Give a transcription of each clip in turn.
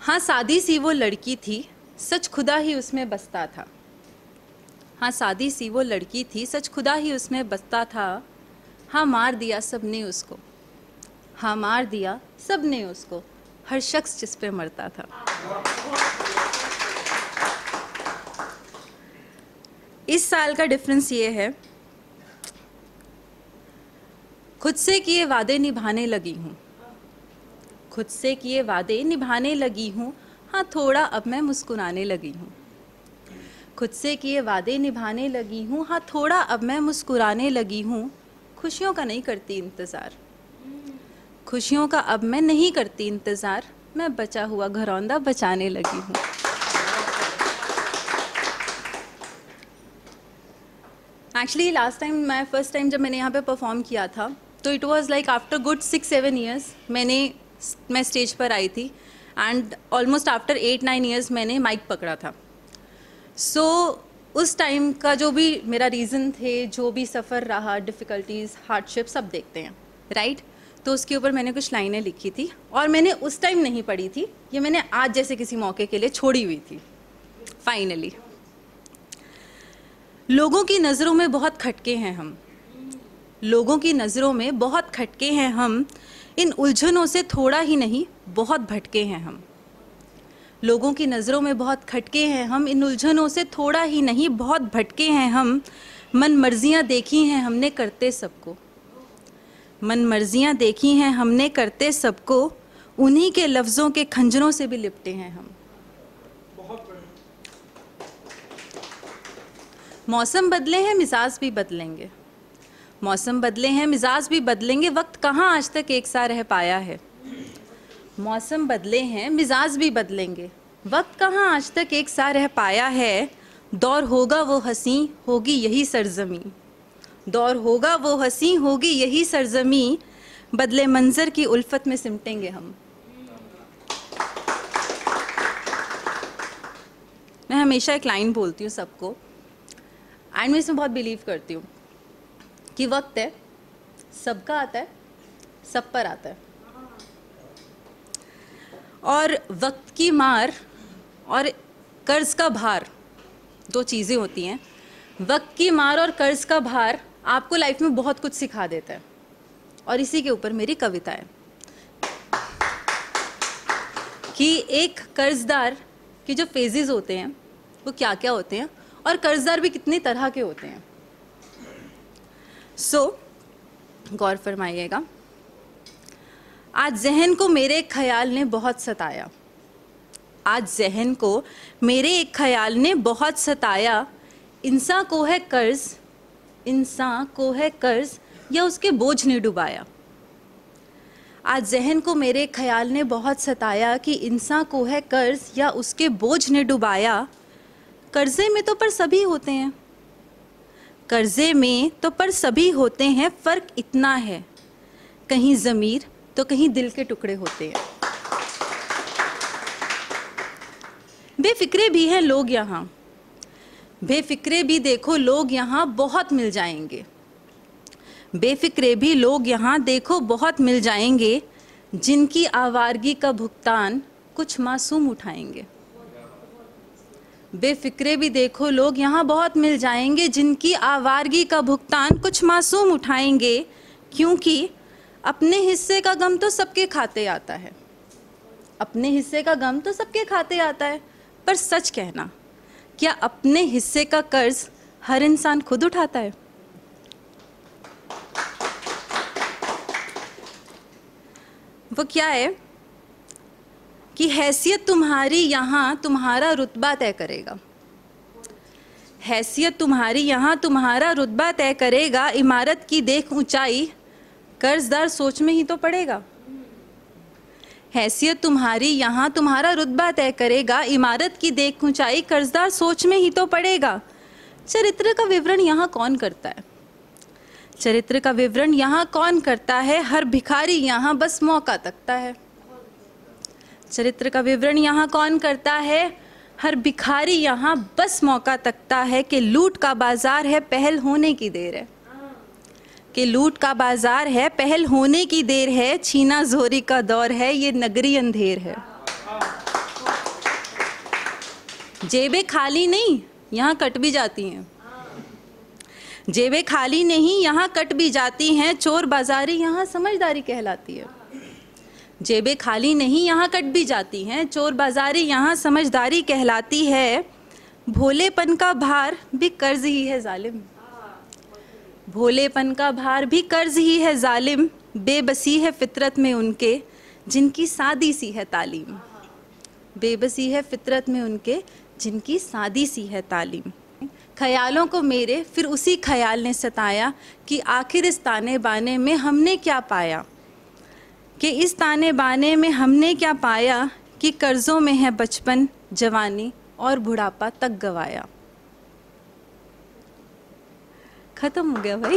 हाँ सादी सी वो लड़की थी, सच खुदा ही उसमें बसता था। हाँ सादी सी वो लड़की थी, सच खुदा ही उसमें बसता था। हाँ मार दिया सबने उसको, हाँ मार दिया सबने उसको, हर शख्स जिस पे मरता था। इस साल का डिफरेंस ये है, खुद से किए वादे निभाने लगी हूँ, खुद से किए वादे निभाने लगी हूँ। हाँ थोड़ा अब मैं मुस्कुराने लगी हूँ, खुद से किए वादे निभाने लगी हूँ। हाँ थोड़ा अब मैं मुस्कुराने लगी हूँ। खुशियों का नहीं करती इंतज़ार, खुशियों का अब मैं नहीं करती इंतज़ार, मैं बचा हुआ घरौंदा बचाने लगी हूँ। Actually last time first time जब मैंने यहाँ पे परफॉर्म किया था तो it was like after good 6-7 years मैं स्टेज पर आई थी एंड ऑलमोस्ट आफ्टर 8-9 ईयर्स मैंने माइक पकड़ा था। सो उस टाइम का जो भी मेरा रीज़न थे, जो भी सफ़र रहा, डिफ़िकल्टीज़, हार्डशिप सब देखते हैं, राइट? तो उसके ऊपर मैंने कुछ लाइनें लिखी थी और मैंने उस टाइम नहीं पढ़ी थी, ये मैंने आज जैसे किसी मौके के लिए छोड़ी हुई थी फाइनली। लोगों की नज़रों में बहुत खटके हैं हम, लोगों की नज़रों में बहुत खटके हैं हम, इन उलझनों से थोड़ा ही नहीं बहुत भटके हैं हम। लोगों की नज़रों में बहुत खटके हैं हम, इन उलझनों से थोड़ा ही नहीं बहुत भटके हैं हम। मन मर्जियाँ देखी हैं हमने करते सबको, मन मर्जियाँ देखी हैं हमने करते सबको, उन्हीं के लफ्ज़ों के खंजरों से भी लिपटे हैं हम। मौसम बदले हैं मिजाज भी बदलेंगे, मौसम बदले हैं मिजाज भी बदलेंगे, वक्त कहाँ आज तक एक सा रह पाया है। मौसम बदले हैं मिजाज भी बदलेंगे, वक्त कहाँ आज तक एक सा रह पाया है। दौर होगा वो हंसी होगी यही सरजमी, दौर होगा वो हंसी होगी यही सरजमी, बदले मंजर की उल्फत में सिमटेंगे हम। मैं हमेशा एक लाइन बोलती हूँ सबको एंड मैं इसमें बहुत बिलीव करती हूँ कि वक्त है, सबका आता है, सब पर आता है, और वक्त की मार और कर्ज का भार दो चीज़ें होती हैं। वक्त की मार और कर्ज का भार आपको लाइफ में बहुत कुछ सिखा देता है, और इसी के ऊपर मेरी कविता है कि एक कर्जदार की जो फेजेस होते हैं वो क्या क्या होते हैं और कर्जदार भी कितनी तरह के होते हैं। गौर फरमाइएगा। आज जहन को मेरे एक ख्याल ने बहुत सताया, आज जहन को मेरे एक ख्याल ने बहुत सताया, इंसान को है कर्ज, इंसान को है कर्ज या उसके बोझ ने डुबाया। आज जहन को मेरे ख्याल ने बहुत सताया कि इंसान को है कर्ज या उसके बोझ ने डुबाया। कर्जे में तो पर सभी होते हैं, कर्जे में तो पर सभी होते हैं, फ़र्क इतना है कहीं ज़मीर तो कहीं दिल के टुकड़े होते हैं। बेफिक्रे भी हैं लोग यहाँ, बेफिक्रे भी देखो लोग यहाँ बहुत मिल जाएंगे, बेफिक्रे भी लोग यहाँ देखो बहुत मिल जाएंगे, जिनकी आवारगी का भुगतान कुछ मासूम उठाएंगे। बेफिक्रे भी देखो लोग यहाँ बहुत मिल जाएंगे, जिनकी आवारगी का भुगतान कुछ मासूम उठाएंगे, क्योंकि अपने हिस्से का गम तो सबके खाते आता है, अपने हिस्से का गम तो सबके खाते आता है, पर सच कहना क्या अपने हिस्से का कर्ज हर इंसान खुद उठाता है? वो क्या है कि हैसियत तुम्हारी यहाँ तुम्हारा रुतबा तय करेगा, हैसियत तुम्हारी यहाँ तुम्हारा रुतबा तय करेगा, इमारत की देख ऊंचाई कर्जदार सोच में ही तो पड़ेगा। हैसियत तुम्हारी यहाँ तुम्हारा रुतबा तय करेगा, इमारत की देख ऊंचाई कर्जदार सोच में ही तो पड़ेगा। चरित्र का विवरण यहाँ कौन करता है, चरित्र का विवरण यहाँ कौन करता है, हर भिखारी यहाँ बस मौका तकता है। चरित्र का विवरण यहाँ कौन करता है, हर भिखारी यहाँ बस मौका तकता है, कि लूट का बाजार है पहल होने की देर है, कि लूट का बाजार है पहल होने की देर है, छीना जोरी का दौर है ये नगरी अंधेर है। जेबें खाली नहीं यहाँ कट भी जाती हैं, जेबें खाली नहीं यहाँ कट भी जाती हैं, चोर बाजारी यहाँ समझदारी कहलाती है। जेबें खाली नहीं यहाँ कट भी जाती हैं, चोर बाजारी यहाँ समझदारी कहलाती है। भोलेपन का भार भी कर्ज ही है जालिम, भोलेपन का भार भी कर्ज ही है जालिम। बेबसी है फितरत में उनके जिनकी सादी सी है तालीम, बेबसी है फितरत में उनके जिनकी सादी सी है तालीम। ख्यालों को मेरे फिर उसी ख्याल ने सताया कि आखिर इस ताने बाने में हमने क्या पाया, कि इस ताने बाने में हमने क्या पाया, कि कर्ज़ों में है बचपन जवानी और बुढ़ापा तक गवाया। खत्म हो गया भाई।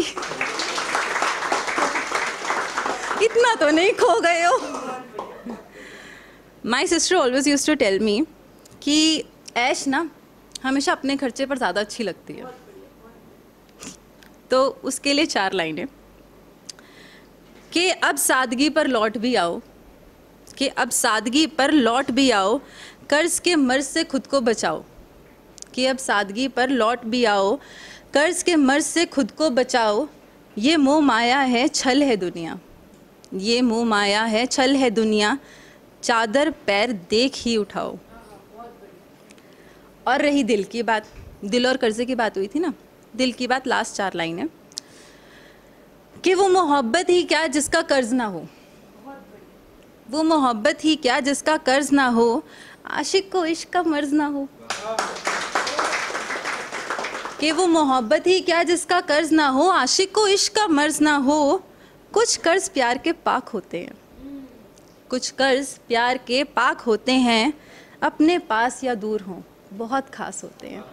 इतना तो नहीं खो गए हो। My sister always use to tell me कि ऐश ना हमेशा अपने खर्चे पर ज़्यादा अच्छी लगती है। तो उसके लिए 4 लाइनें कि अब सादगी पर लौट भी आओ, कि अब सादगी पर लौट भी आओ, कर्ज के मर्ज से खुद को बचाओ, कि अब सादगी पर लौट भी आओ, कर्ज के मर्ज से खुद को बचाओ। ये मोह माया है छल है दुनिया, ये मोह माया है छल है दुनिया, चादर पैर देख ही उठाओ। और रही दिल की बात, दिल और कर्जे की बात हुई थी ना, दिल की बात लास्ट 4 लाइन है कि वो मोहब्बत ही क्या जिसका कर्ज ना हो, वो मोहब्बत ही क्या जिसका कर्ज ना हो, आशिक को इश्क का मर्ज ना हो। कि वो मोहब्बत ही क्या जिसका कर्ज ना हो, आशिक को इश्क का मर्ज ना हो। कुछ कर्ज प्यार के पाक होते हैं, कुछ कर्ज प्यार के पाक होते हैं, अपने पास या दूर हों बहुत खास होते हैं।